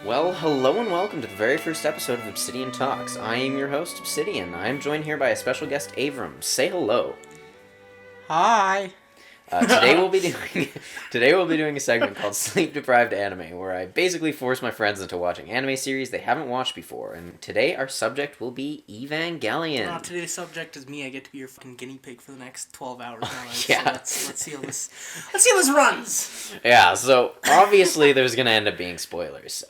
Well, hello and welcome to the very first episode of Obsidian Talks. I am your host, Obsidian. I am joined here by a special guest, Avram. Say hello. Hi. Today we'll be doing a segment called Sleep Deprived Anime, where I basically force my friends into watching anime series they haven't watched before. And today our subject will be Evangelion. Today's subject is me. I get to be your fucking guinea pig for the next 12 hours. Now, right? Yeah. So let's see how this runs. Yeah. So obviously there's gonna end up being spoilers.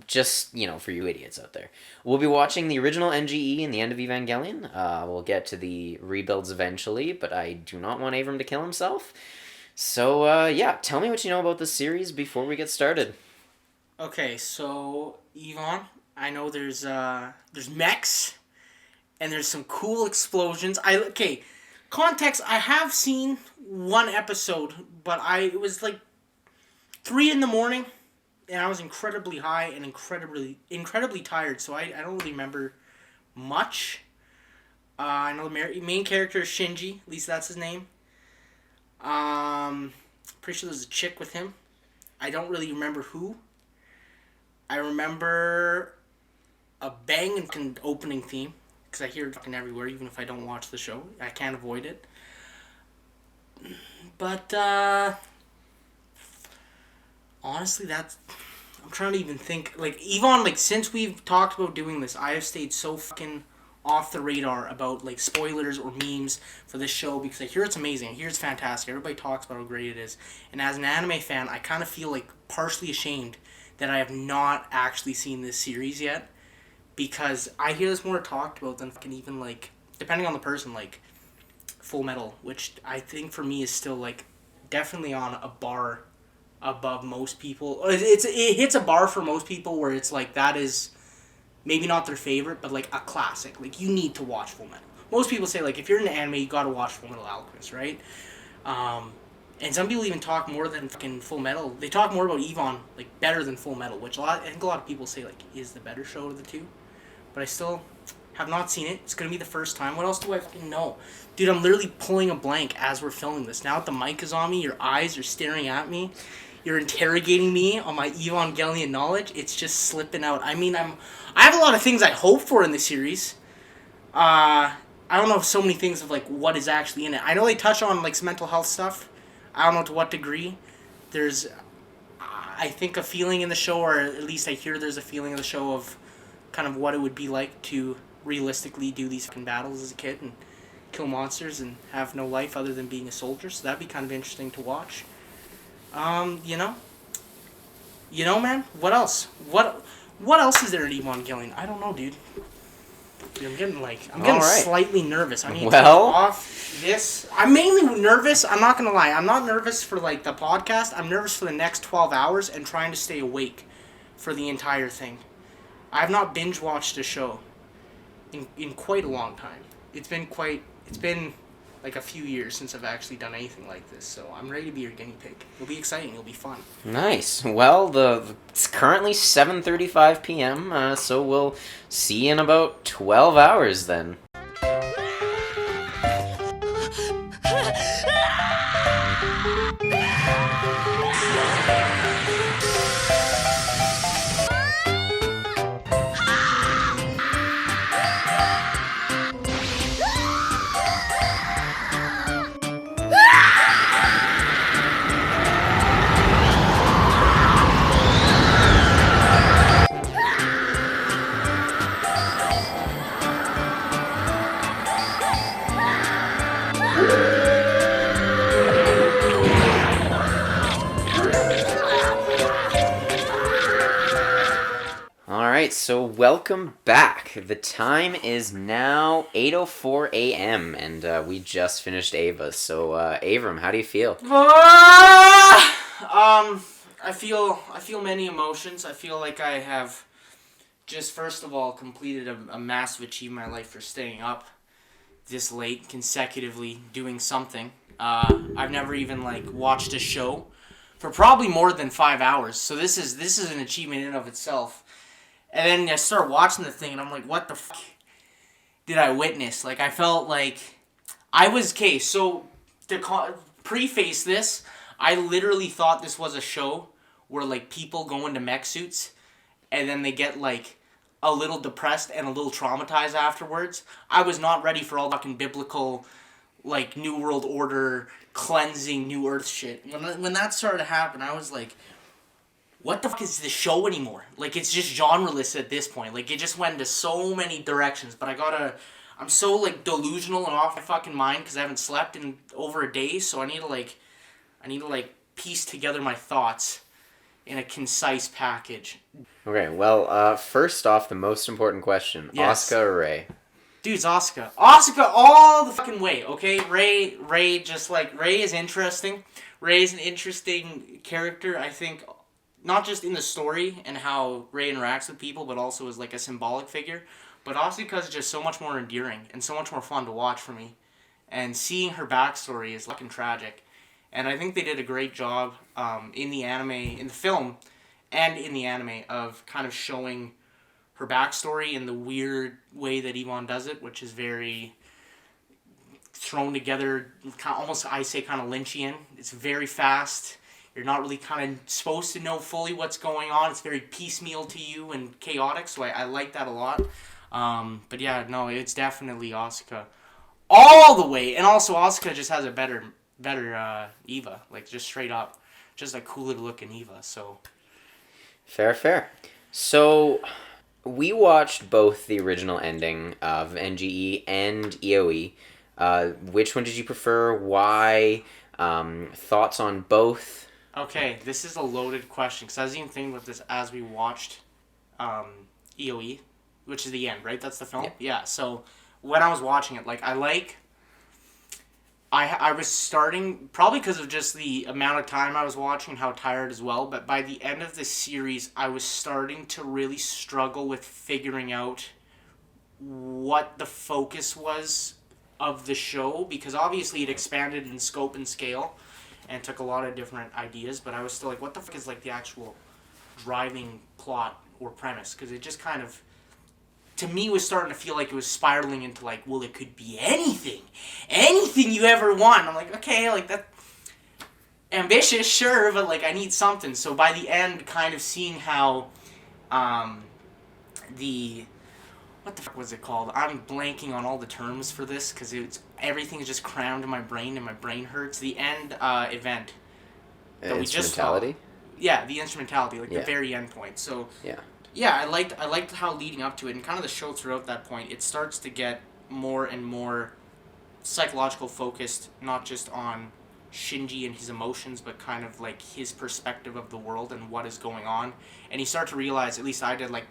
Just for you idiots out there. We'll be watching the original NGE and the end of Evangelion. We'll get to the rebuilds eventually, but I do not want Avram to kill himself. So, tell me what you know about this series before we get started. Okay, so, Yvonne, I know there's mechs, and there's some cool explosions. Context, I have seen one episode, but it was like 3 a.m, and I was incredibly high and incredibly tired, so I don't really remember much. I know the main character is Shinji, at least that's his name. Pretty sure there's a chick with him. I don't really remember who. I remember a banging opening theme, because I hear it fucking everywhere, even if I don't watch the show. I can't avoid it. But, honestly, I'm trying to even think. Yvonne, since we've talked about doing this, I have stayed so fucking off the radar about, spoilers or memes for this show, because I hear it's amazing. I hear it's fantastic. Everybody talks about how great it is. And as an anime fan, I kind of feel, partially ashamed that I have not actually seen this series yet, because I hear this more talked about than fucking even, depending on the person, Full Metal, which I think for me is still, definitely on a bar above most people. It hits a bar for most people where it's that is maybe not their favorite, but a classic. You need to watch Full Metal. Most people say if you're into anime, you gotta watch Full Metal Alchemist, right? And some people even talk more than fucking Full Metal. They talk more about Yvonne better than Full Metal, which I think a lot of people say is the better show of the two. But I still have not seen it. It's gonna be the first time. What else do I fucking know? Dude, I'm literally pulling a blank as we're filming this. Now that the mic is on me, your eyes are staring at me. You're interrogating me on my Evangelion knowledge. It's just slipping out. I mean, I have a lot of things I hope for in the series. I don't know so many things of what is actually in it. I know they touch on some mental health stuff. I don't know to what degree. There's, I think, a feeling in the show, or at least I hear there's a feeling in the show of kind of what it would be like to realistically do these fucking battles as a kid and kill monsters and have no life other than being a soldier. So that'd be kind of interesting to watch. Man, what else? What else is there in Evangelion? I don't know, dude. I'm getting slightly nervous. I need to off this. I'm mainly nervous. I'm not gonna lie. I'm not nervous for the podcast. I'm nervous for the next 12 hours and trying to stay awake for the entire thing. I've not binge watched a show in quite a long time. It's been a few years since I've actually done anything like this, so I'm ready to be your guinea pig. It'll be exciting. It'll be fun. Nice. Well, it's currently 7:35 p.m., so we'll see you in about 12 hours then. So welcome back. The time is now 8:04 a.m. and we just finished Ava. So Avram, how do you feel? I feel many emotions. I feel like I have just first of all completed a massive achievement in my life for staying up this late consecutively doing something. I've never even watched a show for probably more than 5 hours. So this is an achievement in and of itself. And then I start watching the thing, and I'm like, what the fuck did I witness? I felt I was... Okay, so to preface this, I literally thought this was a show where, people go into mech suits and then they get like a little depressed and a little traumatized afterwards. I was not ready for all fucking biblical, like, New World Order, cleansing, New Earth shit. When that started to happen, I was like, what the fuck is this show anymore? Like, it's just genreless at this point. Like, it just went into so many directions, but I'm so, like, delusional and off my fucking mind because I haven't slept in over a day, so I need to, like, piece together my thoughts in a concise package. Okay, well, first off, the most important question. Yes. Asuka or Rey? Dude's Asuka. Asuka all the fucking way, okay? Rey just, like, Rey is interesting. Rey is an interesting character, I think, not just in the story and how Rey interacts with people, but also as, like, a symbolic figure. But Asuka is just so much more endearing and so much more fun to watch for me. And seeing her backstory is fucking tragic. And I think they did a great job in the anime, in the film, and in the anime of kind of showing her backstory in the weird way that Yvonne does it, which is very thrown together, almost, I say, kind of Lynchian. It's very fast. You're not really kind of supposed to know fully what's going on. It's very piecemeal to you and chaotic, so I like that a lot. But yeah, no, it's definitely Asuka all the way. And also, Asuka just has a better Eva, like, just straight up, just a cooler looking Eva. So Fair. So, we watched both the original ending of NGE and EOE. Which one did you prefer? Why? Thoughts on both? okay, this is a loaded question because I was even thinking about this as we watched EOE, which is the end, right? That's the film. Yeah. So when I was watching it, like, I was starting, probably because of just the amount of time I was watching and how tired as well, but by the end of the series, I was starting to really struggle with figuring out what the focus was of the show, because obviously it expanded in scope and scale and took a lot of different ideas, but I was still like, what the fuck is, like, the actual driving plot or premise? Because it just kind of, to me, was starting to feel like it was spiraling into, like, well, it could be anything you ever want. And I'm like, okay, like, that ambitious, sure, but, like, I need something. So by the end, kind of seeing how what the fuck was it called? I'm blanking on all the terms for this because everything is just crammed in my brain and my brain hurts. The end event that we just saw. Yeah, the instrumentality, like, the very end point. So yeah, I liked how leading up to it and kind of the show throughout that point, it starts to get more and more psychological focused, not just on Shinji and his emotions, but kind of like his perspective of the world and what is going on. And you start to realize, at least I did, like,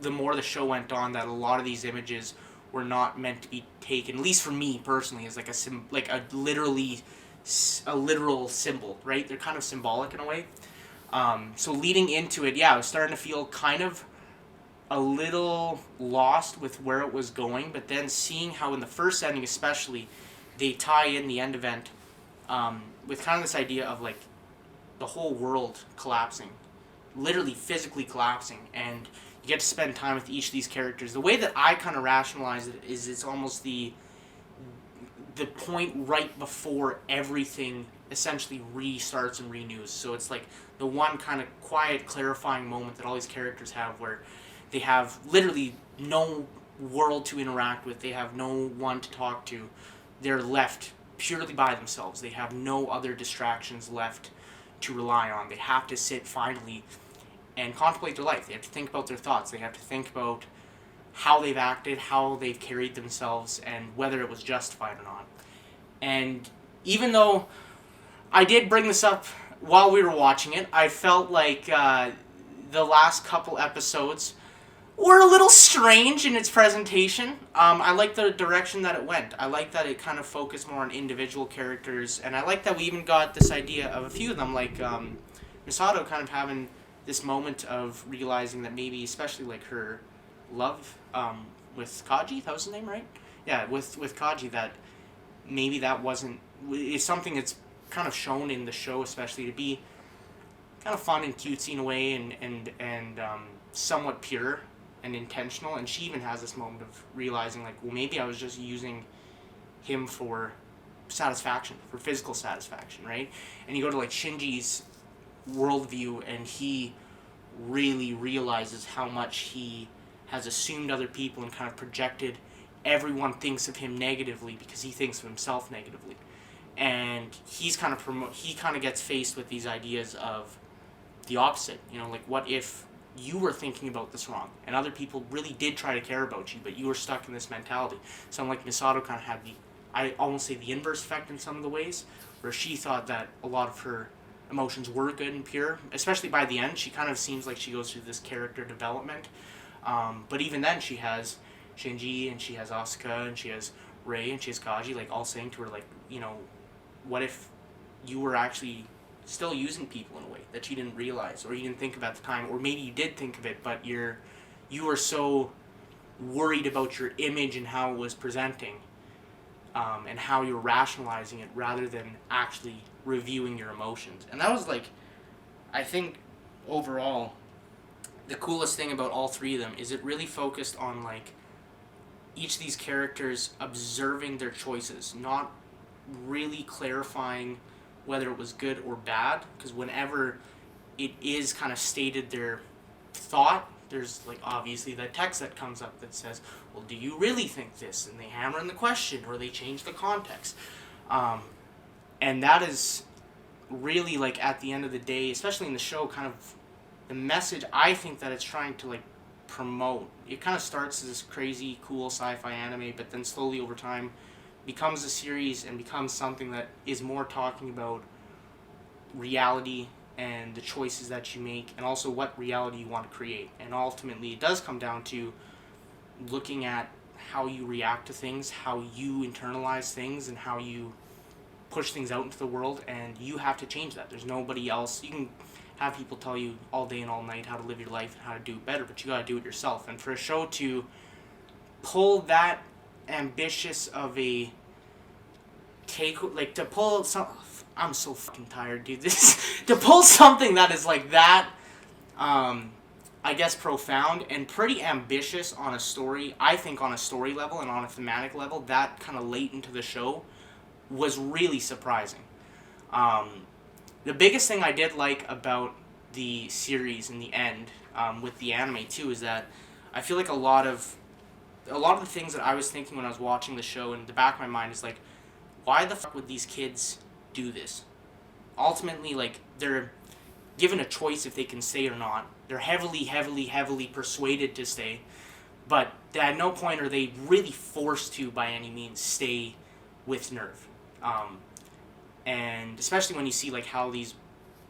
the more the show went on, that a lot of these images were not meant to be taken, at least for me personally, as like a literal symbol, right? They're kind of symbolic in a way. So leading into it, yeah, I was starting to feel kind of a little lost with where it was going, but then seeing how in the first ending especially, they tie in the end event with kind of this idea of, like, the whole world collapsing, literally physically collapsing, and you get to spend time with each of these characters. The way that I kind of rationalize it is it's almost the point right before everything essentially restarts and renews. So it's like the one kind of quiet, clarifying moment that all these characters have where they have literally no world to interact with. They have no one to talk to. They're left purely by themselves. They have no other distractions left to rely on. They have to sit finally and contemplate their life. They have to think about their thoughts. They have to think about how they've acted, how they've carried themselves, and whether it was justified or not. And even though I did bring this up while we were watching it, I felt like the last couple episodes were a little strange in its presentation. I like the direction that it went. I like that it kind of focused more on individual characters, and I like that we even got this idea of a few of them, like Misato kind of having this moment of realizing that maybe, especially, like, her love with Kaji, that was his name, right? Yeah, with Kaji, that maybe that wasn't, it's something that's kind of shown in the show, especially, to be kind of fun and cutesy in a way, and somewhat pure and intentional. And she even has this moment of realizing, like, well, maybe I was just using him for satisfaction, for physical satisfaction, right? And you go to, like, Shinji's worldview, and he really realizes how much he has assumed other people and kind of projected everyone thinks of him negatively because he thinks of himself negatively. And he kind of gets faced with these ideas of the opposite. Like, what if you were thinking about this wrong and other people really did try to care about you, but you were stuck in this mentality? Someone like Misato kind of had I almost say the inverse effect in some of the ways, where she thought that a lot of her emotions were good and pure, especially by the end. She kind of seems like she goes through this character development. But even then, she has Shinji, and she has Asuka, and she has Rei, and she has Kaji, like, all saying to her, like, what if you were actually still using people in a way that you didn't realize, or you didn't think of at the time, or maybe you did think of it, but you were so worried about your image and how it was presenting, and how you're rationalizing it rather than actually reviewing your emotions. And that was, like, I think overall the coolest thing about all three of them is it really focused on, like, each of these characters observing their choices, not really clarifying whether it was good or bad, because whenever it is kind of stated their thought, there's, like, obviously that text that comes up that says, well, do you really think this? And they hammer in the question, or they change the context. And that is really, like, at the end of the day, especially in the show, kind of the message I think that it's trying to, like, promote. It kind of starts as this crazy, cool sci-fi anime, but then slowly over time becomes a series and becomes something that is more talking about reality and the choices that you make, and also what reality you want to create. And ultimately, it does come down to looking at how you react to things, how you internalize things, and how you push things out into the world, and you have to change that. There's nobody else. You can have people tell you all day and all night how to live your life and how to do it better, but you gotta do it yourself. And for a show to pull that ambitious of a take, like, to pull some, I'm so fucking tired, dude. To pull something that is like that, I guess profound and pretty ambitious on a story, I think on a story level and on a thematic level, that kind of late into the show was really surprising. The biggest thing I did like about the series in the end, with the anime too, is that I feel like a lot of the things that I was thinking when I was watching the show in the back of my mind is like, why the fuck would these kids do this? Ultimately, like, they're given a choice if they can stay or not. They're heavily, heavily, heavily persuaded to stay, but at no point are they really forced to, by any means, stay with Nerve. And especially when you see, like, how these,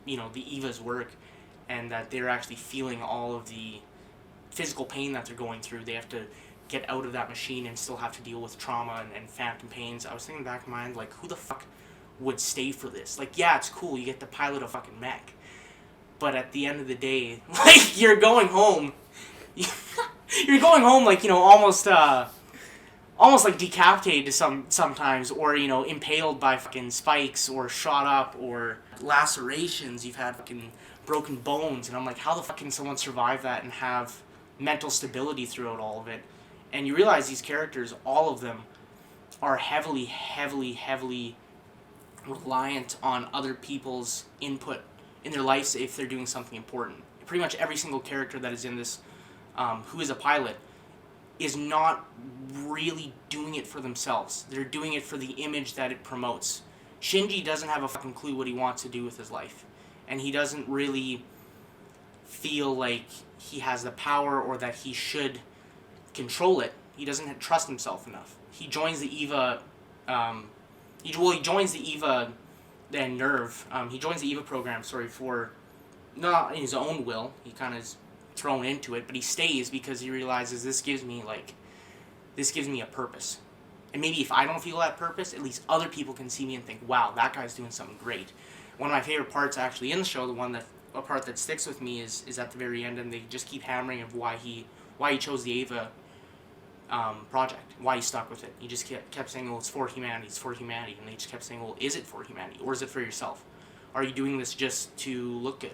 the Evas work, and that they're actually feeling all of the physical pain that they're going through. They have to get out of that machine and still have to deal with trauma and phantom pains. I was thinking back in my mind, like, who the fuck would stay for this? Like, yeah, it's cool, you get to pilot a fucking mech, but at the end of the day, like, you're going home, like, almost like decapitated sometimes, or, impaled by fucking spikes, or shot up, or lacerations. You've had fucking broken bones, and I'm like, how the fuck can someone survive that and have mental stability throughout all of it? And you realize these characters, all of them, are heavily, heavily, heavily reliant on other people's input in their lives if they're doing something important. Pretty much every single character that is in this, who is a pilot, is not really doing it for themselves. They're doing it for the image that it promotes. Shinji doesn't have a fucking clue what he wants to do with his life, and he doesn't really feel like he has the power or that he should control it. He doesn't trust himself enough. He joins the Eva, he joins the Eva and Nerve. He joins the Eva program, for not in his own will. He kind of is thrown into it, but he stays because he realizes this gives me a purpose. And maybe if I don't feel that purpose, at least other people can see me and think, wow, that guy's doing something great. One of my favorite parts actually in the show, a part that sticks with me is at the very end, and they just keep hammering of why he chose the Ava project, why he stuck with it. He just kept saying, well, it's for humanity, and they just kept saying, well, is it for humanity, or is it for yourself? Are you doing this just to look good?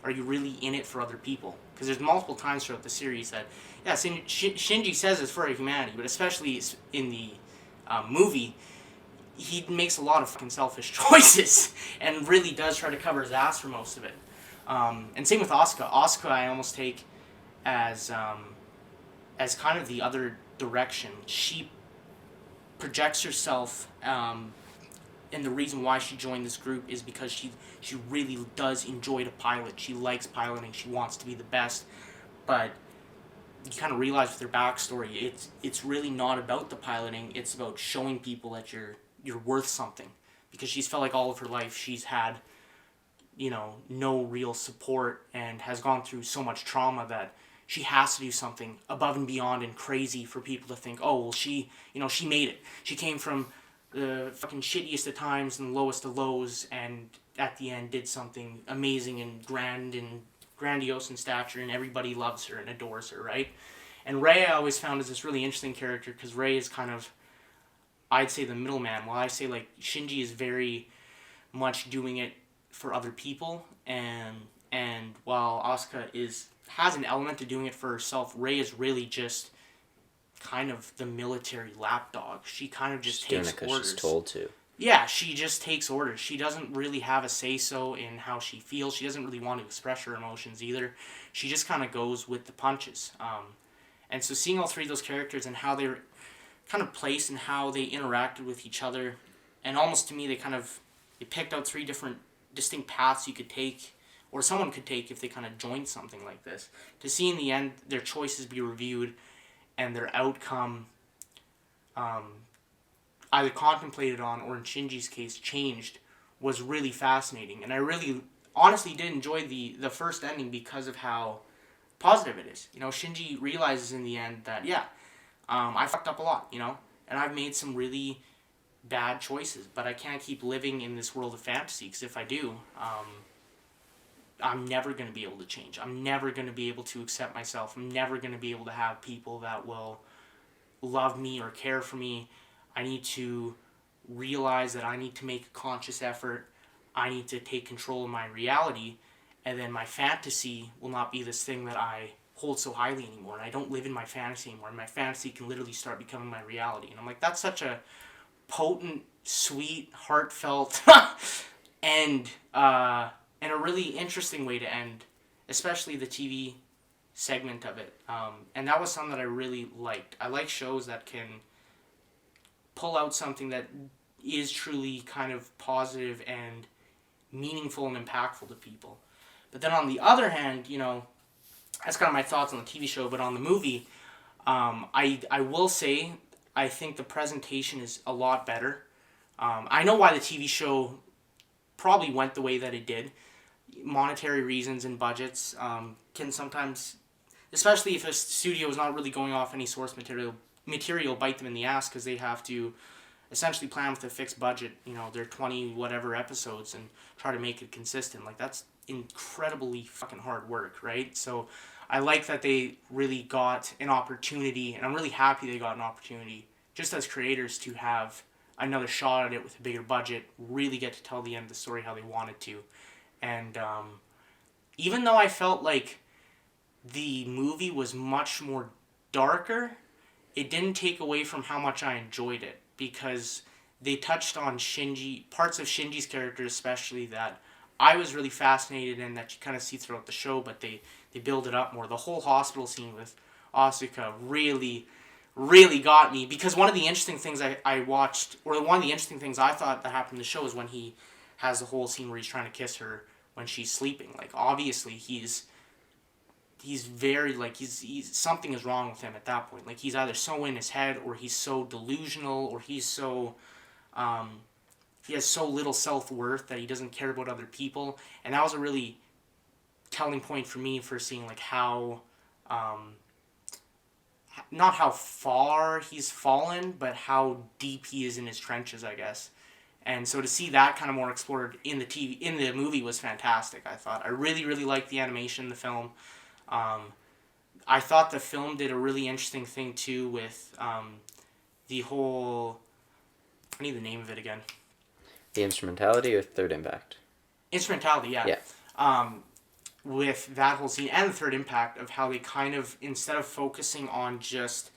Are you really in it for other people? Because there's multiple times throughout the series that, yeah, Shinji says it's for humanity, but especially in the movie, he makes a lot of fucking selfish choices and really does try to cover his ass for most of it. And same with Asuka. Asuka, I almost take as kind of the other direction. She projects herself, and the reason why she joined this group is because she really does enjoy to pilot. She likes piloting. She wants to be the best, but you kind of realize with her backstory, it's really not about the piloting. It's about showing people that you're worth something, because she's felt like all of her life she's had, no real support, and has gone through so much trauma that she has to do something above and beyond and crazy for people to think, oh, well, she made it. She came from the fucking shittiest of times and lowest of lows, and at the end did something amazing and grand and grandiose in stature, and everybody loves her and adores her, right? And Rey I always found is this really interesting character, because Rey is kind of, I'd say, the middleman. While I say, like, Shinji is very much doing it for other people, and while Asuka has an element to doing it for herself, Rey is really just kind of the military lapdog. She kind of just takes doing it orders. She's told to. Yeah, she just takes orders. She doesn't really have a say-so in how she feels. She doesn't really want to express her emotions either. She just kind of goes with the punches. And so seeing all three of those characters and how they're kind of placed and how they interacted with each other, and almost to me they picked out three different distinct paths you could take, or someone could take if they kind of joined something like this. To see in the end their choices be reviewed and their outcome either contemplated on, or in Shinji's case changed, was really fascinating. And I really honestly did enjoy the first ending because of how positive it is. Shinji realizes in the end that, I fucked up a lot, and I've made some really bad choices, but I can't keep living in this world of fantasy, because if I do, I'm never going to be able to change. I'm never going to be able to accept myself. I'm never going to be able to have people that will love me or care for me. I need to realize that I need to make a conscious effort. I need to take control of my reality, and then my fantasy will not be this thing that I hold so highly anymore, and I don't live in my fantasy anymore, and my fantasy can literally start becoming my reality. And I'm like, that's such a potent, sweet, heartfelt end, and a really interesting way to end, especially the TV segment of it. And that was something that I really liked. I like shows that can pull out something that is truly kind of positive and meaningful and impactful to people. But then on the other hand, that's kind of my thoughts on the TV show. But on the movie, I will say I think the presentation is a lot better. I know why the TV show probably went the way that it did. Monetary reasons and budgets can sometimes, especially if a studio is not really going off any source material bite them in the ass, because they have to essentially plan with a fixed budget, their 20 whatever episodes, and try to make it consistent. Like, that's incredibly fucking hard work, right? So I like that they really got an opportunity, and I'm really happy they got an opportunity, just as creators, to have another shot at it with a bigger budget, really get to tell the end of the story how they wanted to. And even though I felt like the movie was much more darker, it didn't take away from how much I enjoyed it, because they touched on parts of Shinji's character especially, that I was really fascinated in, that you kind of see throughout the show, but they build it up more. The whole hospital scene with Asuka really, really got me, because one of the interesting things I watched, or one of the interesting things I thought that happened in the show, is when he has the whole scene where he's trying to kiss her when she's sleeping. Like, obviously he's very, like, he's something is wrong with him at that point. Like, he's either so in his head, or he's so delusional, or he's so he has so little self-worth that he doesn't care about other people. And that was a really telling point for me, for seeing, like, how not how far he's fallen, but how deep he is in his trenches, I guess. And so to see that kind of more explored in the movie was fantastic. I thought I really, really liked the animation in the film. I thought the film did a really interesting thing too with the whole, I need the name of it again. The instrumentality or Third Impact? Instrumentality, yeah. Yeah. With that whole scene and the Third Impact, of how they kind of, instead of focusing on just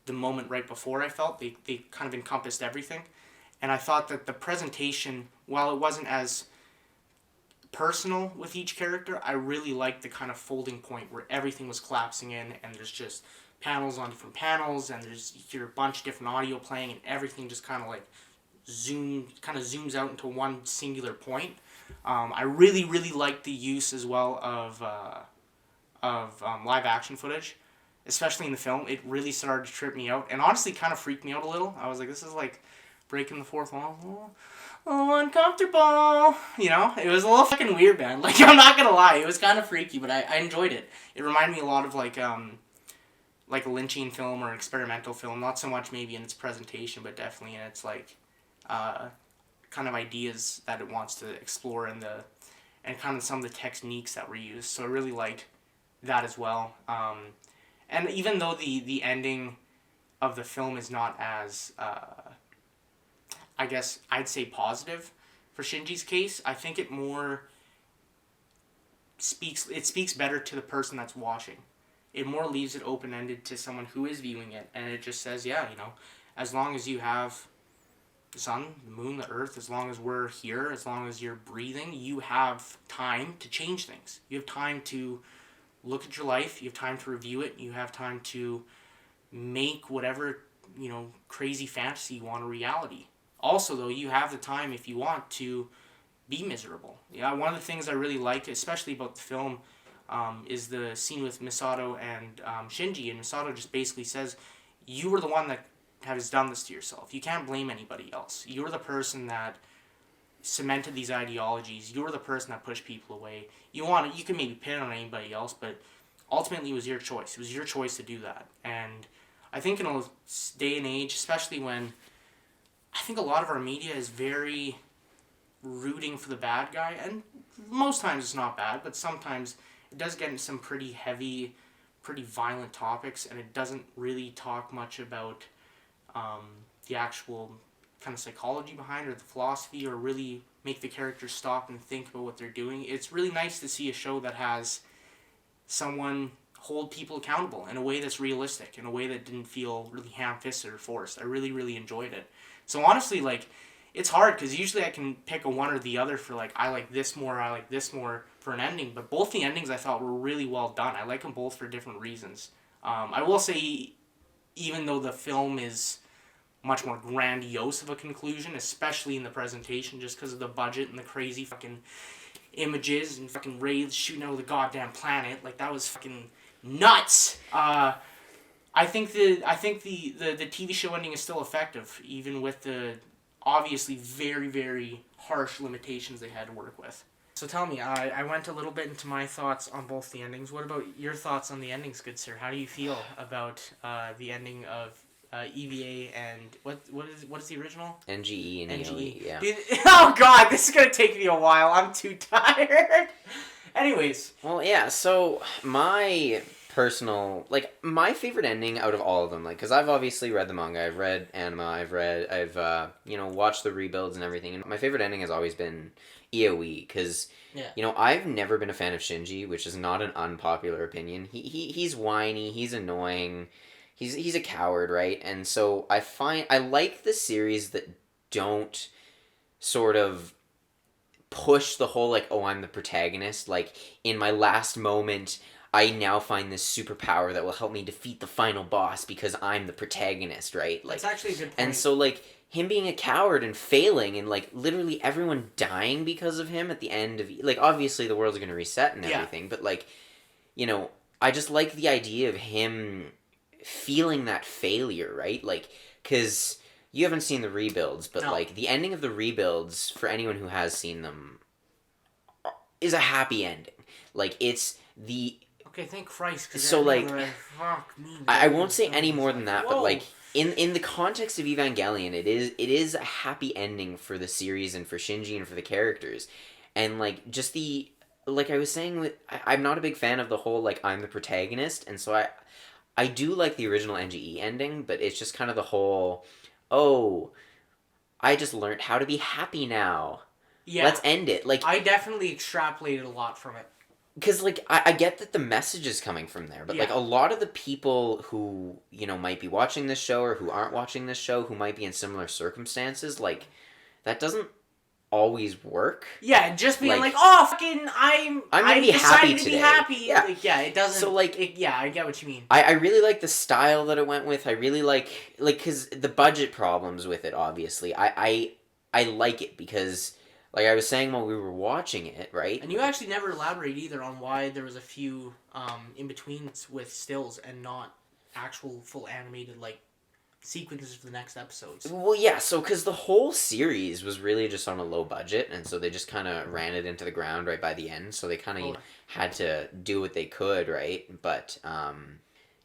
the moment right before, I felt they kind of encompassed everything. And I thought that the presentation, while it wasn't as personal with each character. I really liked the kind of folding point where everything was collapsing in, and there's just panels on different panels, and there's you hear a bunch of different audio playing, and everything just kind of like zooms out into one singular point. I really liked the use as well of live action footage, especially in the film. It really started to trip me out, and honestly, kind of freaked me out a little. I was like, this is like breaking the fourth wall. Oh, uncomfortable. You know, it was a little fucking weird, man. Like, I'm not gonna lie, it was kind of freaky, but I enjoyed it. It reminded me a lot of like a Lynchian film or an experimental film. Not so much maybe in its presentation, but definitely in its like kind of ideas that it wants to explore and kind of some of the techniques that were used. So I really liked that as well. And even though the ending of the film is not as I guess I'd say positive for Shinji's case, I think it more speaks better to the person that's watching. It more leaves it open-ended to someone who is viewing it, and it just says, yeah, you know, as long as you have the sun, the moon, the earth, as long as we're here, as long as you're breathing, you have time to change things. You have time to look at your life, you have time to review it, you have time to make whatever, you know, crazy fantasy you want a reality. Also, though, you have the time, if you want, to be miserable. Yeah, one of the things I really like, especially about the film, is the scene with Misato and Shinji. And Misato just basically says, you were the one that has done this to yourself. You can't blame anybody else. You're the person that cemented these ideologies. You're the person that pushed people away. You can maybe pin it on anybody else, but ultimately it was your choice. It was your choice to do that. And I think in a day and age, especially when I think a lot of our media is very rooting for the bad guy, and most times it's not bad, but sometimes it does get into some pretty heavy, pretty violent topics, and it doesn't really talk much about the actual kind of psychology behind it, or the philosophy, or really make the characters stop and think about what they're doing. It's really nice to see a show that has someone hold people accountable in a way that's realistic, in a way that didn't feel really ham-fisted or forced. I really enjoyed it. So honestly, like, it's hard because usually I can pick a one or the other for like, I like this more for an ending, but both the endings I thought were really well done. I like them both for different reasons. I will say, even though the film is much more grandiose of a conclusion, especially in the presentation, just because of the budget and the crazy fucking images and fucking wraiths shooting out of the goddamn planet, like, that was fucking nuts. I think the TV show ending is still effective, even with the obviously very harsh limitations they had to work with. So tell me, I went a little bit into my thoughts on both the endings. What about your thoughts on the endings, good sir? How do you feel about the ending of EVA and what is the original? NGE and NGE. ELE, yeah. Dude, oh god, this is gonna take me a while. I'm too tired. Anyways. Well, yeah, so my personal, like, my favorite ending out of all of them, like, because I've obviously read the manga, I've read anime, I've watched the rebuilds and everything, and my favorite ending has always been EOE, because, I've never been a fan of Shinji, which is not an unpopular opinion. He's whiny, he's annoying, he's a coward, right? And so I like the series that don't sort of push the whole, like, oh, I'm the protagonist, like, in my last moment, I now find this superpower that will help me defeat the final boss because I'm the protagonist, right? Like, that's actually a good point. And so, like, him being a coward and failing and, like, literally everyone dying because of him at the end of... Like, obviously the world's going to reset and everything, but, like, I just like the idea of him feeling that failure, right? Like, because you haven't seen the rebuilds, but, like, the ending of the rebuilds, for anyone who has seen them, is a happy ending. Like, it's the... Okay, thank Christ. So, like, I won't say any more than that, but, like, in the context of Evangelion, it is a happy ending for the series and for Shinji and for the characters. And, like, just the... Like I was saying, I'm not a big fan of the whole, like, I'm the protagonist, and so I do like the original NGE ending, but it's just kind of the whole, oh, I just learned how to be happy now. Yeah. Let's end it. Like, I definitely extrapolated a lot from it. Because, like, I get that the message is coming from there, but, like, a lot of the people who, might be watching this show or who aren't watching this show, who might be in similar circumstances, like, that doesn't always work. Yeah, just being like, oh, fucking, I'm gonna be happy today. Yeah. Like, yeah, it doesn't. So like, I get what you mean. I really like the style that it went with. I really like because the budget problems with it. Obviously, I like it because. Like I was saying while we were watching it, right? And you actually never elaborate either on why there was a few in-betweens with stills and not actual full animated, like, sequences for the next episodes. Well, yeah, so because the whole series was really just on a low budget, and so they just kind of ran it into the ground right by the end, so they kind of had to do what they could, right? But,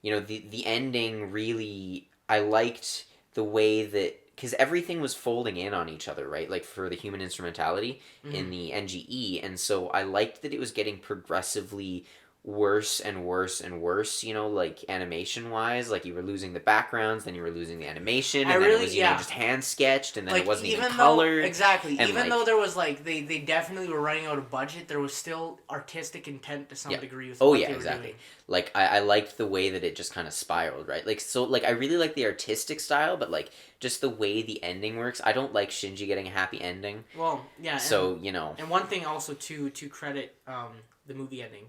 the ending really... I liked the way that... Because everything was folding in on each other, right? Like, for the human instrumentality in the NGE, and so I liked that it was getting progressively worse and worse and worse, like animation-wise. Like, you were losing the backgrounds, then you were losing the animation, and then it was, just hand-sketched, and then it wasn't even colored. Exactly. Even though there was, like, they definitely were running out of budget, there was still artistic intent to some degree with what they were doing. Like, I liked the way that it just kind of spiraled, right? Like, so, like, I really like the artistic style, but, like, just the way the ending works. I don't like Shinji getting a happy ending. Well, yeah. So, And one thing also, to credit the movie ending,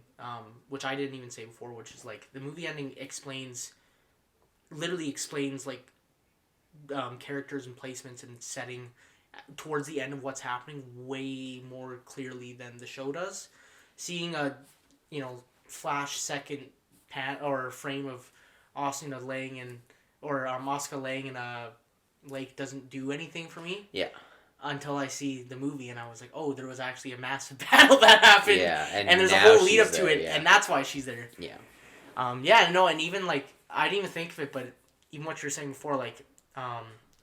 which I didn't even say before, which is, like, the movie ending literally explains, like, characters and placements and setting towards the end of what's happening way more clearly than the show does. Seeing a, flash second or frame of Asuka laying in a lake doesn't do anything for me. Yeah. Until I see the movie and I was like, oh, there was actually a massive battle that happened. Yeah, and there's a whole lead up to it, and that's why she's there. Yeah. And even, like, I didn't even think of it, but even what you were saying before, like,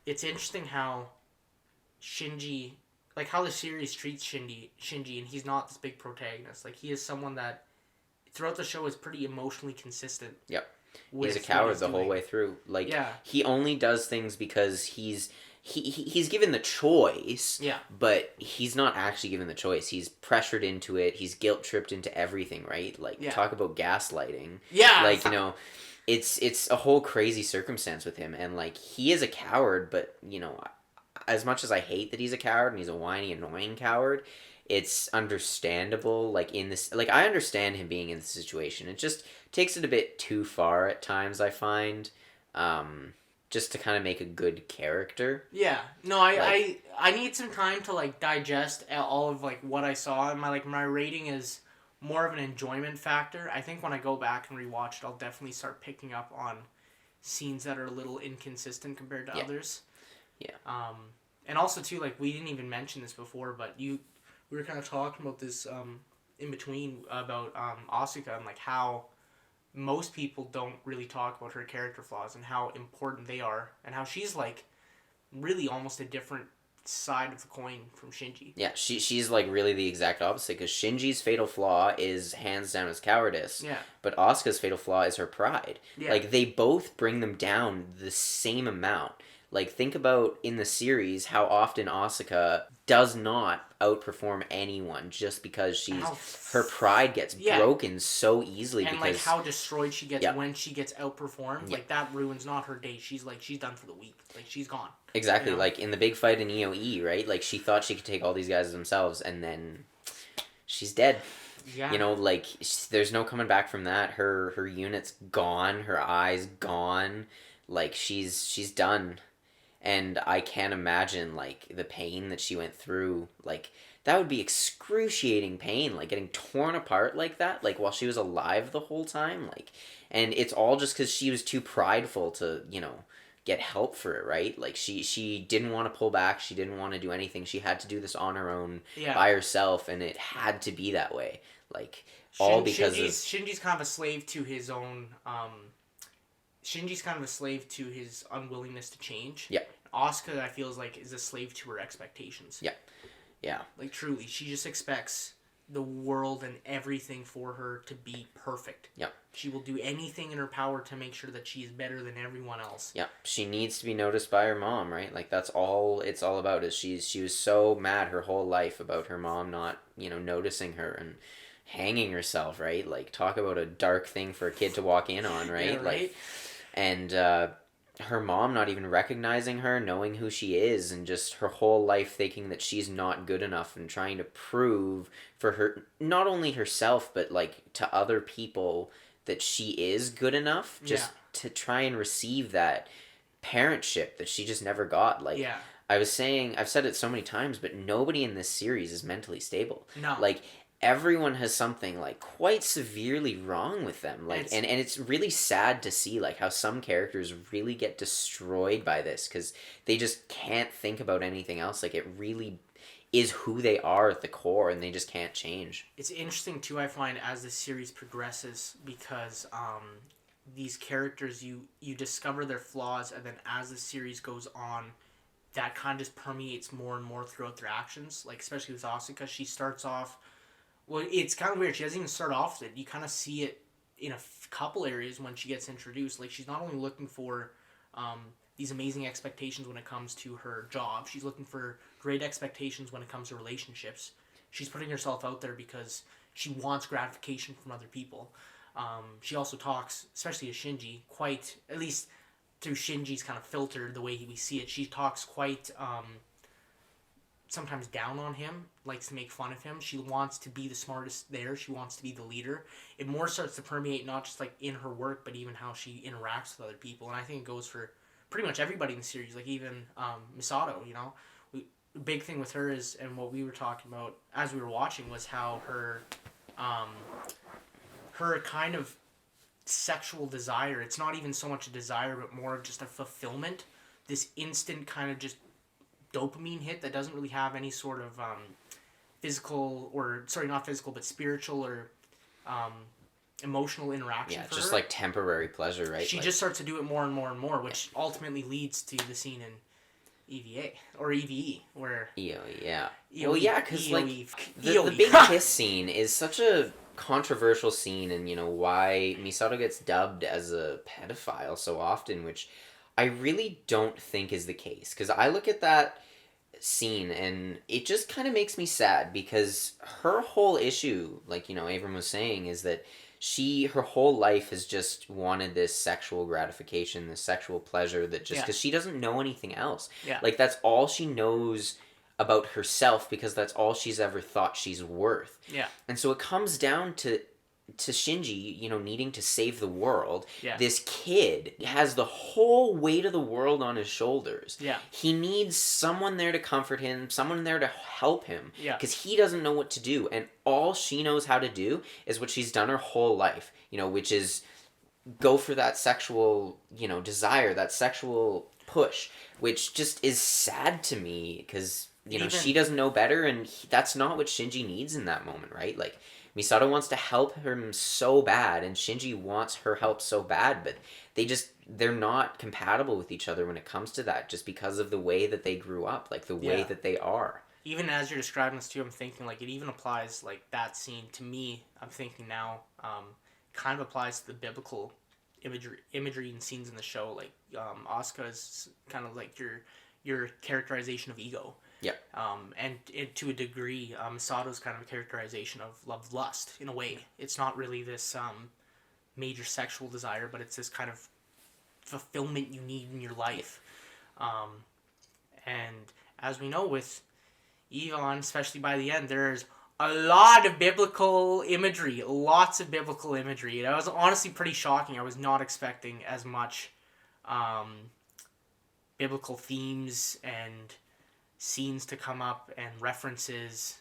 it's interesting how Shinji, like, how the series treats Shinji, and he's not this big protagonist. Like, he is someone that, throughout the show, is pretty emotionally consistent. Yep. He's a coward the whole way through. Like, he only does things because he's given the choice, but he's not actually given the choice. He's pressured into it. He's guilt-tripped into everything, right? Like, talk about gaslighting. Yeah. Like, it's a whole crazy circumstance with him. And, like, he is a coward, but, as much as I hate that he's a coward and he's a whiny, annoying coward, it's understandable, like, in this... Like, I understand him being in this situation. It just takes it a bit too far at times, I find. Just to kind of make a good character. Yeah. No, I need some time to, like, digest all of, like, what I saw. My rating is more of an enjoyment factor. I think when I go back and rewatch it, I'll definitely start picking up on scenes that are a little inconsistent compared to others. Yeah. And also, too, like, we didn't even mention this before, but we were kind of talking about this in between about Asuka and, like, how most people don't really talk about her character flaws and how important they are, and how she's, like, really almost a different side of the coin from Shinji. Yeah, she's like really the exact opposite, because Shinji's fatal flaw is hands down his cowardice. Yeah. But Asuka's fatal flaw is her pride. Yeah. Like, they both bring them down the same amount. Like, think about in the series how often Asuka does not outperform anyone just because her pride gets broken so easily. And, because, like, how destroyed she gets when she gets outperformed. Like, that ruins not her day. She's done for the week. Like, she's gone. Exactly. Like, in the big fight in EOE, right? Like, she thought she could take all these guys themselves, and then she's dead. Yeah. Like, there's no coming back from that. Her unit's gone. Her eyes gone. Like, she's done. And I can't imagine, like, the pain that she went through. Like, that would be excruciating pain, like, getting torn apart like that, like, while she was alive the whole time. Like, and it's all just because she was too prideful to, get help for it, right? Like, she didn't want to pull back. She didn't want to do anything. She had to do this on her own by herself, and it had to be that way. Like, all because Shinji's kind of a slave to his own... Shinji's kind of a slave to his unwillingness to change. Yeah. Asuka, I feel, is a slave to her expectations. Yeah. Yeah. Like, truly, she just expects the world and everything for her to be perfect. Yeah. She will do anything in her power to make sure that she is better than everyone else. Yeah. She needs to be noticed by her mom, right? Like, that's all it's all about, is she was so mad her whole life about her mom not, noticing her and hanging herself, right? Like, talk about a dark thing for a kid to walk in on, right? Yeah, right? Like, and her mom not even recognizing her, knowing who she is, and just her whole life thinking that she's not good enough and trying to prove for her, not only herself, but like to other people that she is good enough, just to try and receive that parentship that she just never got. Like, Yeah. I was saying, I've said it so many times, but nobody in this series is mentally stable. No. Like, everyone has something like quite severely wrong with them, like, and it's really sad to see like how some characters really get destroyed by this because they just can't think about anything else. Like, it really is who they are at the core, and they just can't change. It's interesting too, I find, as the series progresses, because these characters, you discover their flaws, and then as the series goes on, that kind of just permeates more and more throughout their actions. Like, especially with Asuka, she starts off, well, it's kind of weird. She doesn't even start off with it. You kind of see it in a couple areas when she gets introduced. Like, she's not only looking for these amazing expectations when it comes to her job, she's looking for great expectations when it comes to relationships. She's putting herself out there because she wants gratification from other people. She also talks, especially to Shinji, quite, at least through Shinji's kind of filter, the way we see it, she talks quite sometimes down on him, likes to make fun of him. She wants to be the smartest there. She wants to be the leader. It more starts to permeate not just like in her work, but even how she interacts with other people. And I think it goes for pretty much everybody in the series, like even Misato, you know. The big thing with her is, and what we were talking about as we were watching, was how her kind of sexual desire, it's not even so much a desire, but more just a fulfillment. This instant kind of just dopamine hit that doesn't really have any sort of physical, or sorry, not physical, but spiritual or emotional interaction. Yeah, for just her. Like temporary pleasure, right? She like, just starts to do it more and more and more, which ultimately leads to the scene in EVA or EVE, where EOE, yeah. EOE, well, yeah, because like the EOE. big kiss scene is such a controversial scene, and you know why Misato gets dubbed as a pedophile so often, which I really don't think is the case. Because I look at that scene and it just kind of makes me sad, because her whole issue, like, you know, Abram was saying, is that her whole life has just wanted this sexual gratification, this sexual pleasure, that just because she doesn't know anything else. Yeah. Like, that's all she knows about herself, because that's all she's ever thought she's worth. Yeah. And so it comes down to Shinji, you know, needing to save the world. Yeah. This kid has the whole weight of the world on his shoulders. Yeah. He needs someone there to comfort him, someone there to help him. Yeah. Because he doesn't know what to do. And all she knows how to do is what she's done her whole life, you know, which is go for that sexual, you know, desire, that sexual push, which just is sad to me, because, you know, she doesn't know better, and that's not what Shinji needs in that moment, right? Like, Misato wants to help him so bad, and Shinji wants her help so bad, but they're not compatible with each other when it comes to that, just because of the way that they grew up, like the way that they are. Even as you're describing this too, I'm thinking like it even applies, like that scene to me. I'm thinking now, kind of applies to the biblical imagery and scenes in the show. Like Asuka is kind of like your characterization of ego. Yeah. And to a degree, Misato's kind of a characterization of love, lust, in a way. It's not really this major sexual desire, but it's this kind of fulfillment you need in your life. And as we know with Evon, especially by the end, there's a lot of biblical imagery, lots of biblical imagery. It was honestly pretty shocking. I was not expecting as much biblical themes and scenes to come up and references.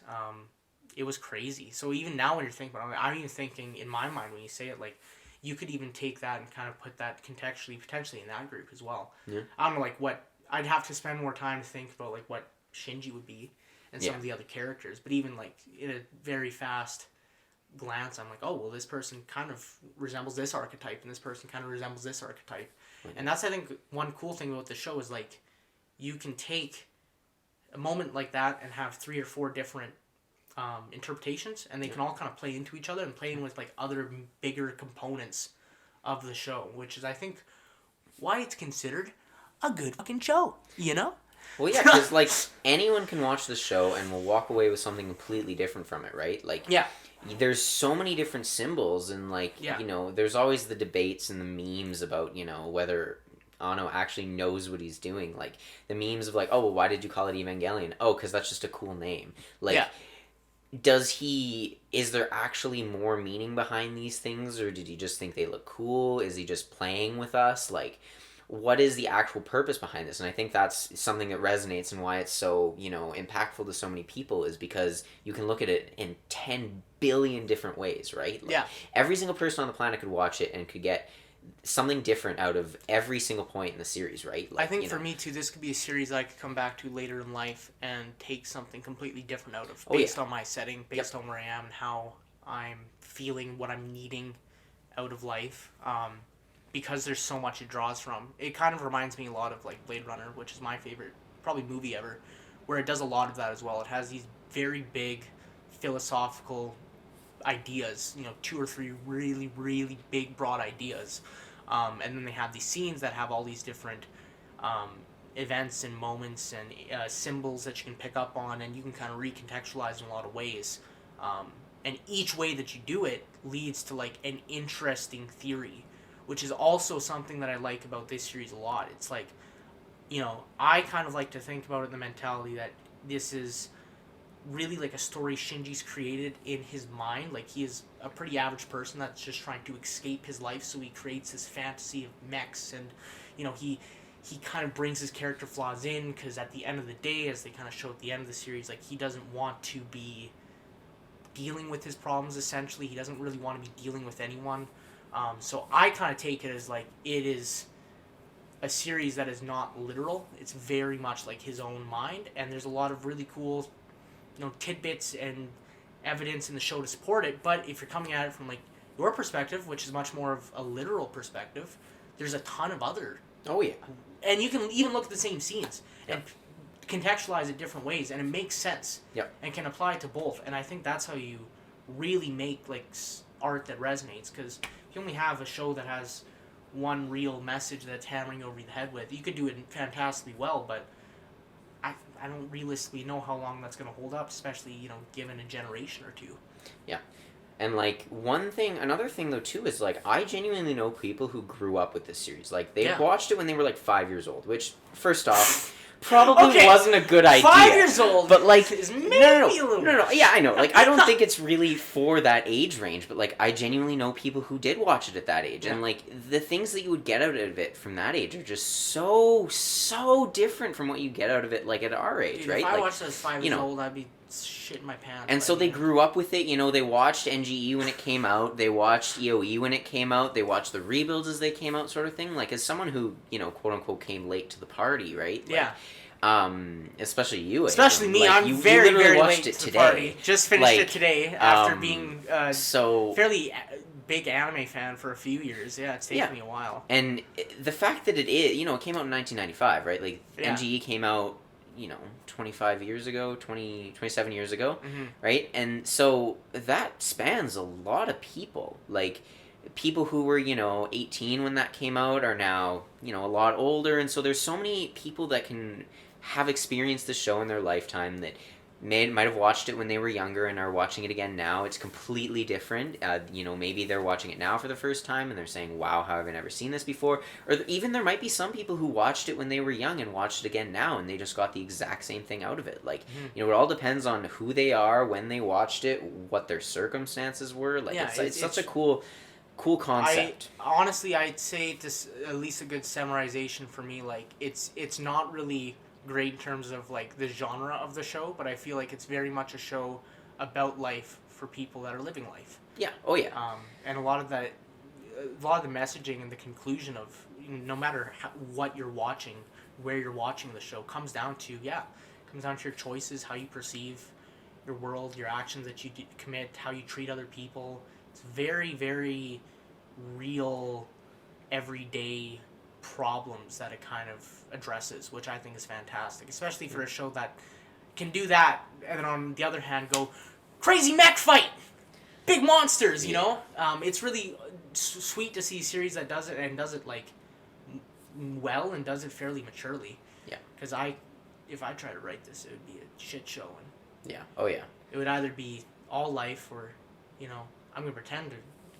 It was crazy. So even now when you're thinking about it, I'm even thinking in my mind when you say it, like, you could even take that and kind of put that contextually, potentially in that group as well. Yeah. I don't know, like, what, I'd have to spend more time to think about, like, what Shinji would be and some of the other characters. But even, like, in a very fast glance, I'm like, oh, well, this person kind of resembles this archetype, and this person kind of resembles this archetype. Mm-hmm. And that's, I think, one cool thing about the show is, like, you can take a moment like that and have 3 or 4 different interpretations, and they can all kind of play into each other and play in with like other bigger components of the show, which is, I think, why it's considered a good fucking show, you know? Well, yeah, because like anyone can watch the show and will walk away with something completely different from it, right? Like, there's so many different symbols, and like, you know, there's always the debates and the memes about, you know, whether Anno actually knows what he's doing. Like, the memes of, like, oh, well, why did you call it Evangelion? Oh, because that's just a cool name. Like, Yeah. is there actually more meaning behind these things, or did he just think they look cool? Is he just playing with us? Like, what is the actual purpose behind this? And I think that's something that resonates, and why it's so, impactful to so many people, is because you can look at it in 10 billion different ways, right? Like, Yeah. every single person on the planet could watch it and could get something different out of every single point in the series, right? Like, I think for me too, this could be a series I could come back to later in life and take something completely different out of, based on my setting, based on where I am and how I'm feeling, what I'm needing out of life. Because there's so much it draws from. It kind of reminds me a lot of like Blade Runner, which is my favorite probably movie ever, where it does a lot of that as well. It has these very big philosophical ideas, 2 or 3 really, really big, broad ideas. And then they have these scenes that have all these different events and moments and symbols that you can pick up on, and you can kind of recontextualize in a lot of ways. And each way that you do it leads to like an interesting theory, which is also something that I like about this series a lot. It's like, I kind of like to think about it in the mentality that this is really like a story Shinji's created in his mind. Like, he is a pretty average person that's just trying to escape his life, so he creates this fantasy of mechs, and he kind of brings his character flaws in, because at the end of the day, as they kind of show at the end of the series, like, he doesn't want to be dealing with his problems. Essentially, he doesn't really want to be dealing with anyone. So I kind of take it as like, it is a series that is not literal. It's very much like his own mind, and there's a lot of really cool tidbits and evidence in the show to support it. But if you're coming at it from like your perspective, which is much more of a literal perspective, there's a ton of other. Oh yeah. And you can even look at the same scenes and contextualize it different ways, and it makes sense. Yep. And can apply to both. And I think that's how you really make like art that resonates, because you only have a show that has one real message that's hammering over the head with. You could do it fantastically well, but I don't realistically know how long that's going to hold up, especially, given a generation or two. Yeah. And, like, another thing, though, too, is, like, I genuinely know people who grew up with this series. Like, they watched it when they were, like, 5 years old, which, first off, probably wasn't a good idea. 5 years old, but like, is maybe a little. No. Yeah, I know. Like, I don't think it's really for that age range, but like, I genuinely know people who did watch it at that age, and like, the things that you would get out of it from that age are just so different from what you get out of it like at our age, Dude, right? If I like, watched this 5 years old, I'd be shitting my pants. And so they grew up with it. They watched NGE when it came out. They watched EOE when it came out. They watched the rebuilds as they came out, sort of thing. Like, as someone who quote unquote came late to the party, right? Like, yeah. Especially you. Especially me. Like, I'm very watched late it to today. the party. Just finished it today after being so fairly big anime fan for a few years. Yeah, it's taken me a while. And the fact that it is, it came out in 1995, right? Like, NGE came out, 25 years ago, 27 years ago, right? And so that spans a lot of people. Like, people who were, 18 when that came out are now, a lot older. And so there's so many people that can have experienced the show in their lifetime that might have watched it when they were younger and are watching it again now. It's completely different. Maybe they're watching it now for the first time and they're saying, wow, how have I never seen this before? Or even there might be some people who watched it when they were young and watched it again now, and they just got the exact same thing out of it. Like, it all depends on who they are, when they watched it, what their circumstances were. Like, it's such a cool concept. Honestly, I'd say this at least a good summarization for me. Like, it's not really great in terms of like the genre of the show, but I feel like it's very much a show about life for people that are living life. Yeah. Oh yeah. And a lot of the messaging and the conclusion of no matter what you're watching, where you're watching the show, comes down to your choices, how you perceive your world, your actions that you commit, how you treat other people. It's very, very real, everyday problems that it kind of addresses, which I think is fantastic, especially for a show that can do that, and then on the other hand go crazy mech fight, big monsters. It's really sweet to see a series that does it, and does it like well, and does it fairly maturely. Yeah. Because if I try to write this, it would be a shit show, and it would either be all life, or I'm gonna pretend to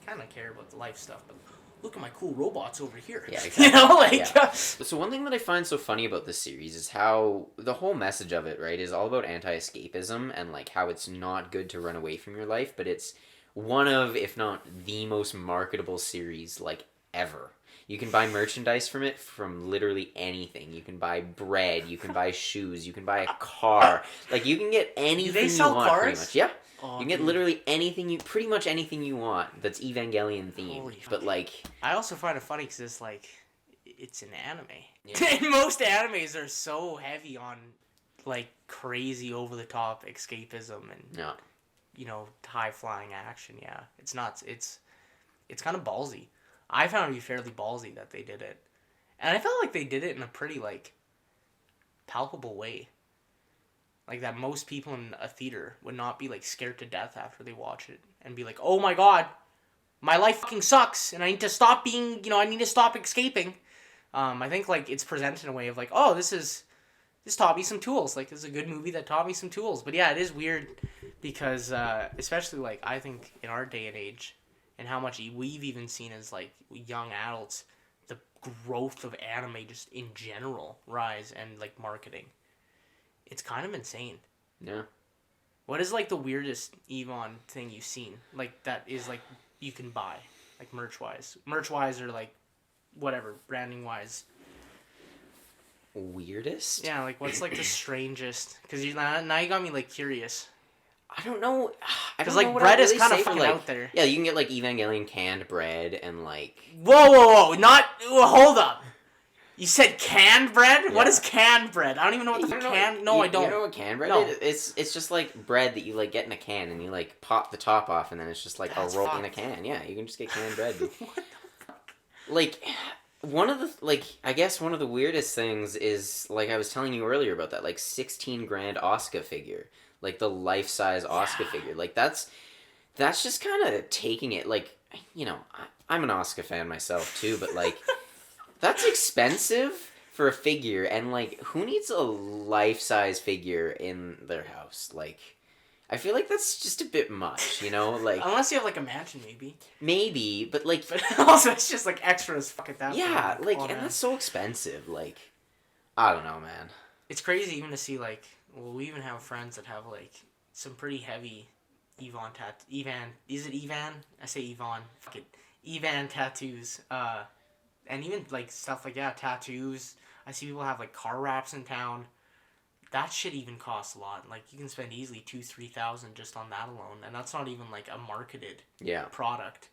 kind of care about the life stuff, but look at my cool robots over here. Yeah, exactly. You know, like... Yeah. So one thing that I find so funny about this series is how the whole message of it, right, is all about anti-escapism and, like, how it's not good to run away from your life, but it's one of, if not the most marketable series, like, ever. You can buy merchandise from it from literally anything. You can buy bread, you can buy shoes, you can buy a car. Like, you can get anything you want, cars? pretty much. Yeah. Oh, you can get literally anything pretty much anything you want that's Evangelion themed. Holy but, like... I also find it funny because it's, like, it's an anime. Yeah. And most animes are so heavy on, like, crazy over-the-top escapism and, Yeah. you know, high-flying action, yeah. It's nuts. It's kind of ballsy. I found it to be fairly ballsy that they did it. And I felt like they did it in a pretty, like, palpable way. Like, that most people in a theater would not be, like, scared to death after they watch it. And be like, oh my god, my life fucking sucks. And I need to stop being, you know, I need to stop escaping. I think, like, it's presented in a way of, like, oh, this taught me some tools. Like, this is a good movie that taught me some tools. But, yeah, it is weird because, especially, like, I think in our day and age, and how much we've even seen as, like, young adults, the growth of anime just in general rise and, like, marketing. It's kind of insane. Yeah. What is, like, the weirdest Evon thing you've seen? Like, that is, like, you can buy, like, merch-wise. Merch-wise or, like, whatever, branding-wise. Weirdest? Yeah, like, what's, like, the strangest? Because now you got me, like, curious. I don't know. Because, like, bread is kind of fucking out there. Yeah, you can get, like, Evangelion canned bread and, like... Whoa, hold up. You said canned bread? Yeah. What is canned bread? I don't even know what the canned... No, I don't. You know what canned bread is? It's just, like, bread that you, like, get in a can and you, like, pop the top off and then it's just, like, a roll in a can. Yeah, you can just get canned bread. What the fuck? Like... One of the, like, I guess one of the weirdest things is, like I was telling you earlier about that, like, 16 grand Asuka figure. Like, the life-size Asuka figure. Like, that's just kind of taking it, like, you know, I'm an Asuka fan myself, too, but, like, that's expensive for a figure, and, like, who needs a life-size figure in their house? Like, I feel like that's just a bit much, you know? Like, unless you have, like, a mansion, maybe. Maybe, but, like... But also, it's just, like, extra as fuck at that point. Yeah, like, and that's so expensive, like... I don't know, man. It's crazy even to see, like... Well, we even have friends that have, like, some pretty heavy Is it Evan? I say Yvonne. Fuck it. Evan tattoos. And even, like, stuff like, yeah, tattoos. I see people have, like, car wraps in town. That shit even costs a lot. Like, you can spend easily $2,000-$3,000 just on that alone. And that's not even, like, a marketed product.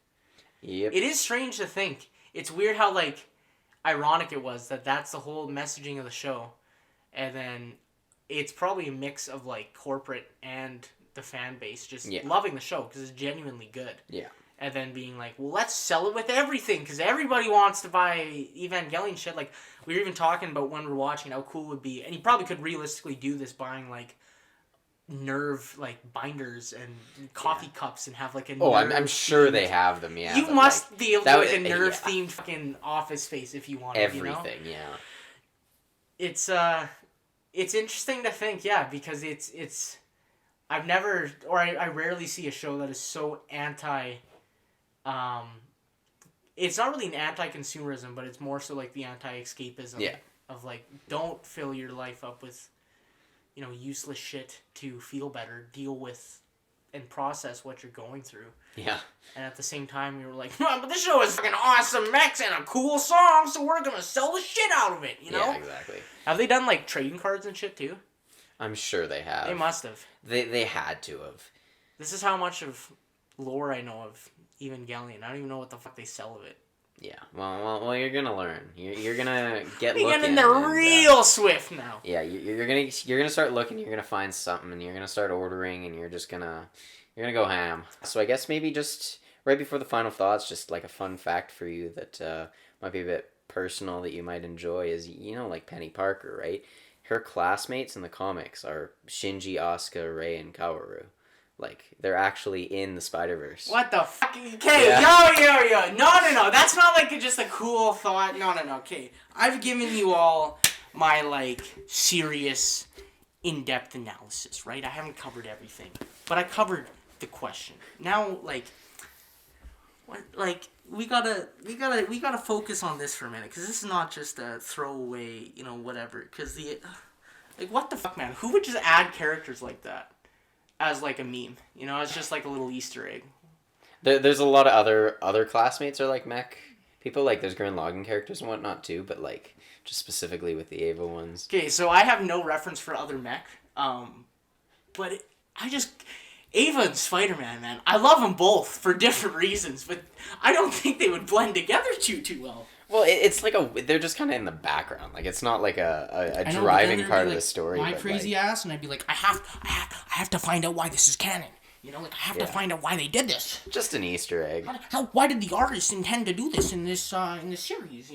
Yep. It is strange to think. It's weird how, like, ironic it was that that's the whole messaging of the show. And then it's probably a mix of, like, corporate and the fan base just loving the show because it's genuinely good. Yeah. And then being like, well, let's sell it with everything because everybody wants to buy Evangelion shit. Like, we were even talking about when we were watching how cool it would be. And you probably could realistically do this buying, like, nerve, like, binders and coffee cups and have, like, a nerve... Oh, I'm sure they have them, yeah. You must like, be able to do, like, a nerve-themed fucking office space if you want it, everything, you know? It's interesting to think, yeah, because it's... I've never... Or I rarely see a show that is so anti... it's not really an anti-consumerism, but it's more so like the anti-escapism of like, don't fill your life up with, you know, useless shit to feel better, deal with and process what you're going through. Yeah. And at the same time, we were like, no, but this show is fucking awesome mix and a cool song, so we're gonna sell the shit out of it, you know? Yeah, exactly. Have they done like trading cards and shit too? I'm sure they have. They must have. They had to have. This is how much of lore I know of Evangelion. I don't even know what the fuck they sell of it. Yeah, well, you're gonna learn. You're gonna get looking. We're getting there real swift now. Yeah, you're gonna start looking. You're gonna find something, and you're gonna start ordering, and you're gonna go ham. So I guess maybe just right before the final thoughts, just like a fun fact for you that might be a bit personal that you might enjoy is, you know, like Penny Parker, right? Her classmates in the comics are Shinji, Asuka, Rei, and Kaworu. Like, they're actually in the Spider-Verse. What the fuck? Okay, yo. No. That's not, like, just a cool thought. No. Okay, I've given you all my, like, serious, in-depth analysis, right? I haven't covered everything. But I covered the question. Now, like, what, like, we gotta focus on this for a minute, because this is not just a throwaway, whatever. Because like, what the fuck, man? Who would just add characters like that as like a meme? It's just like a little Easter egg. There's a lot of other classmates are like mech people. Like there's Gurren Lagann characters and whatnot too, but like just specifically with the Ava ones. Okay, so I have no reference for other mech, but Ava and Spider-Man, man, I love them both for different reasons, but I don't think they would blend together too well. Well, it's like they're just kind of in the background. Like it's not like a I know, driving part of like, the story. My crazy ass, and I'd be like, I have to find out why this is canon. I have to find out why they did this. Just an Easter egg. Why did the artist intend to do this in this series?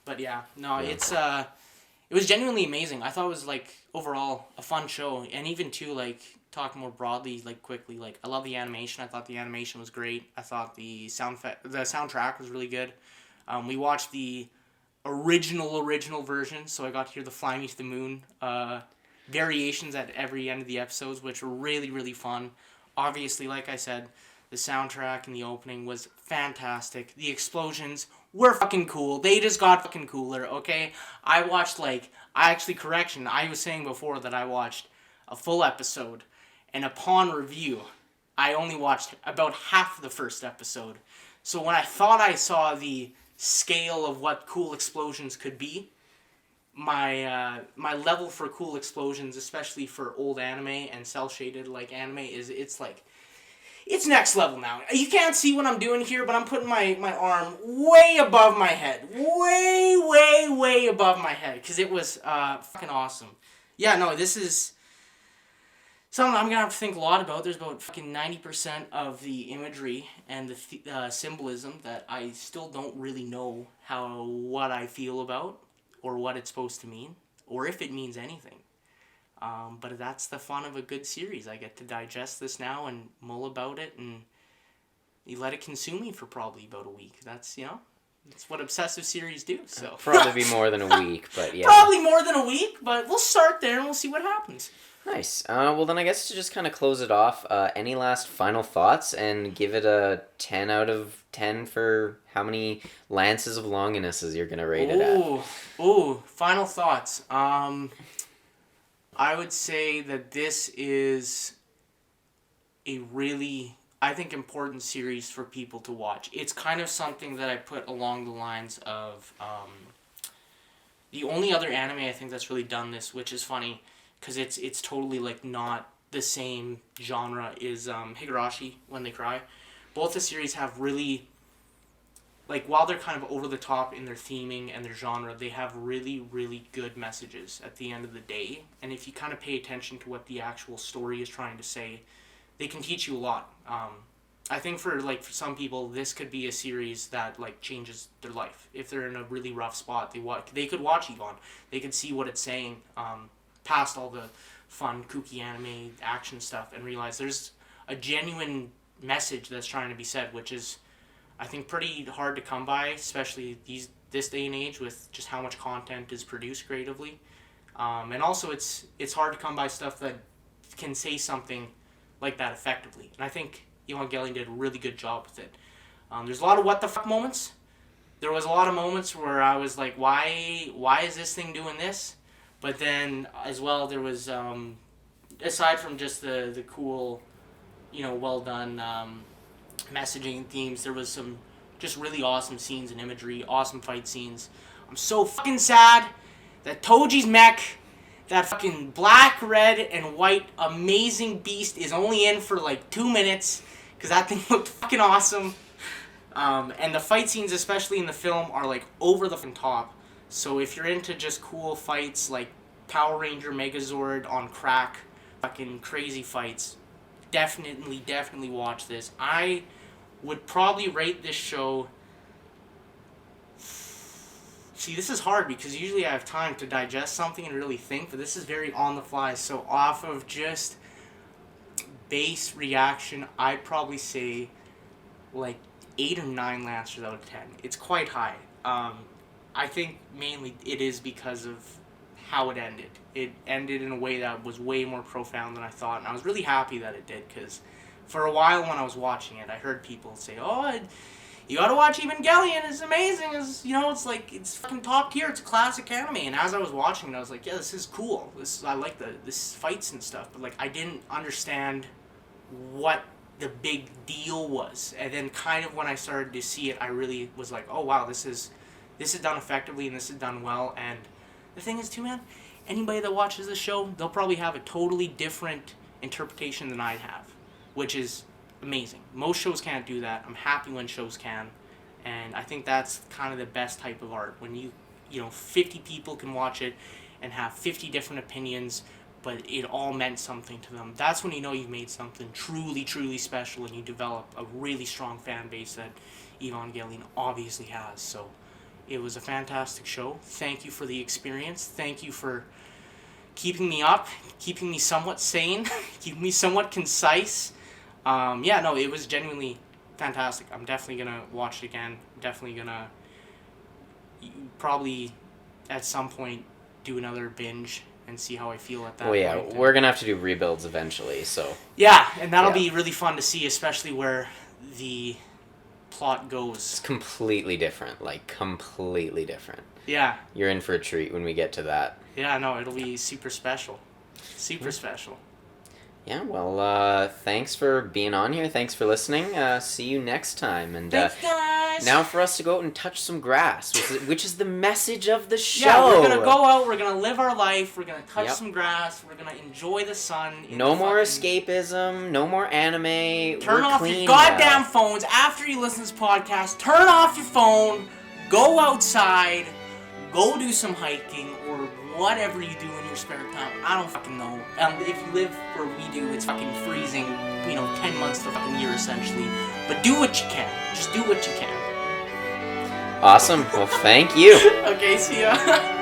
But yeah, no, it's it was genuinely amazing. I thought it was like overall a fun show, and even too like talk more broadly, like quickly, like I love the animation. I thought the animation was great. I thought the soundtrack was really good. We watched the original version, so I got to hear the Fly Me to the Moon variations at every end of the episodes, which were really, really fun. Obviously, like I said, the soundtrack and the opening was fantastic. The explosions were fucking cool. They just got fucking cooler, okay? I was saying before that I watched a full episode, and upon review, I only watched about half the first episode. So when I thought I saw the scale of what cool explosions could be, my level for cool explosions, especially for old anime and cel shaded like anime, it's next level now. You can't see what I'm doing here, but I'm putting my arm way above my head, way above my head, because it was fucking awesome. Yeah, no, this is something I'm gonna have to think a lot about. There's about fucking 90% of the imagery and the symbolism that I still don't really know what I feel about, or what it's supposed to mean, or if it means anything. But that's the fun of a good series. I get to digest this now and mull about it, and you let it consume me for probably about a week. That's what obsessive series do. So probably be more than a week, but yeah. Probably more than a week, but we'll start there and we'll see what happens. Nice. Well, then I guess to just kind of close it off, any last final thoughts, and give it a 10 out of 10 for how many lances of longinuses you're going to rate it at. Ooh, final thoughts. I would say that this is a really, I think, important series for people to watch. It's kind of something that I put along the lines of the only other anime I think that's really done this, which is funny, because it's totally like not the same genre, is Higurashi When They Cry. Both the series have really, like, while they're kind of over the top in their theming and their genre, they have really, really good messages at the end of the day. And if you kind of pay attention to what the actual story is trying to say, they can teach you a lot. I think for some people, this could be a series that like changes their life. If they're in a really rough spot, they could watch Egon. They could see what it's saying, past all the fun, kooky anime action stuff, and realize there's a genuine message that's trying to be said, which is, I think, pretty hard to come by, especially this day and age with just how much content is produced creatively. And also it's hard to come by stuff that can say something like that effectively. And I think Evangelion did a really good job with it. There's a lot of what the fuck moments. There was a lot of moments where I was like, why is this thing doing this? But then as well, there was, aside from just the cool, well done messaging and themes, there was some just really awesome scenes and imagery, awesome fight scenes. I'm so fucking sad that Toji's mech, that fucking black, red, and white amazing beast, is only in for like 2 minutes, because that thing looked fucking awesome. And the fight scenes, especially in the film, are like over the fucking top. So if you're into just cool fights like Power Ranger Megazord on crack, fucking crazy fights, definitely watch this. I would probably rate this show... See, this is hard because usually I have time to digest something and really think, but this is very on the fly. So off of just base reaction, I'd probably say like 8 or 9 Lancers out of 10. It's quite high. I think mainly it is because of how it ended. It ended in a way that was way more profound than I thought, and I was really happy that it did, because for a while when I was watching it, I heard people say, you gotta watch Evangelion. It's amazing. It's, you know, it's like, it's fucking top tier. It's a classic anime. And as I was watching it, I was like, yeah, this is cool. I like this fights and stuff. But like, I didn't understand what the big deal was. And then kind of when I started to see it, I really was like, oh wow, this is done effectively and this is done well. And the thing is too, man, anybody that watches this show, they'll probably have a totally different interpretation than I'd have, which is amazing. Most shows can't do that. I'm happy when shows can, and I think that's kind of the best type of art, when you know, 50 people can watch it and have 50 different opinions, but it all meant something to them. That's when you know you've made something truly, truly special, and you develop a really strong fan base that Evangelion obviously has. So it was a fantastic show. Thank you for the experience. Thank you for keeping me up, keeping me somewhat sane, keeping me somewhat concise. Yeah, no, it was genuinely fantastic. I'm definitely going to watch it again. Definitely going to probably at some point do another binge and see how I feel at that point. Well, yeah, we're going to have to do rebuilds eventually, so. Yeah, and that'll be really fun to see, especially where the plot goes. It's completely different, like completely different. Yeah. You're in for a treat when we get to that. Yeah, no, it'll be super special. Super special. Yeah, well, thanks for being on here. Thanks for listening. See you next time. And thanks, guys. Now for us to go out and touch some grass, which is the message of the show. Yeah, we're going to go out. We're going to live our life. We're going to touch some grass. We're going to enjoy the sun. No more escapism. No more anime. Turn off your goddamn phones after you listen to this podcast. Turn off your phone. Go outside. Go do some hiking or whatever you do in your spare time. I don't fucking know. If you live where we do, it's fucking freezing, 10 months to fucking year essentially. But do what you can. Just do what you can. Awesome. Well, thank you. Okay, see ya.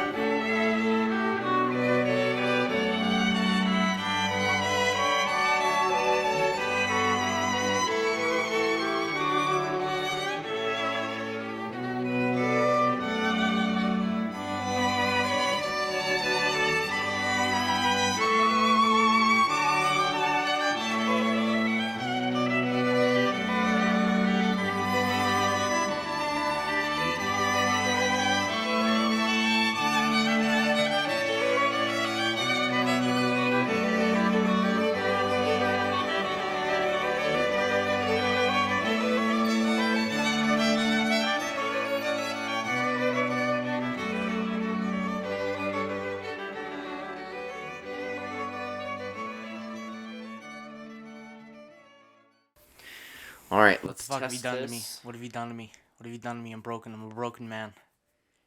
All right, let's What the fuck have you done to me? What have you done to me? What have you done to me? I'm broken. I'm a broken man.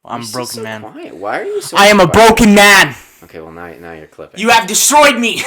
I'm a broken man. Quiet. Why are you so I am a broken man. Okay, well now you're clipping. You have destroyed me.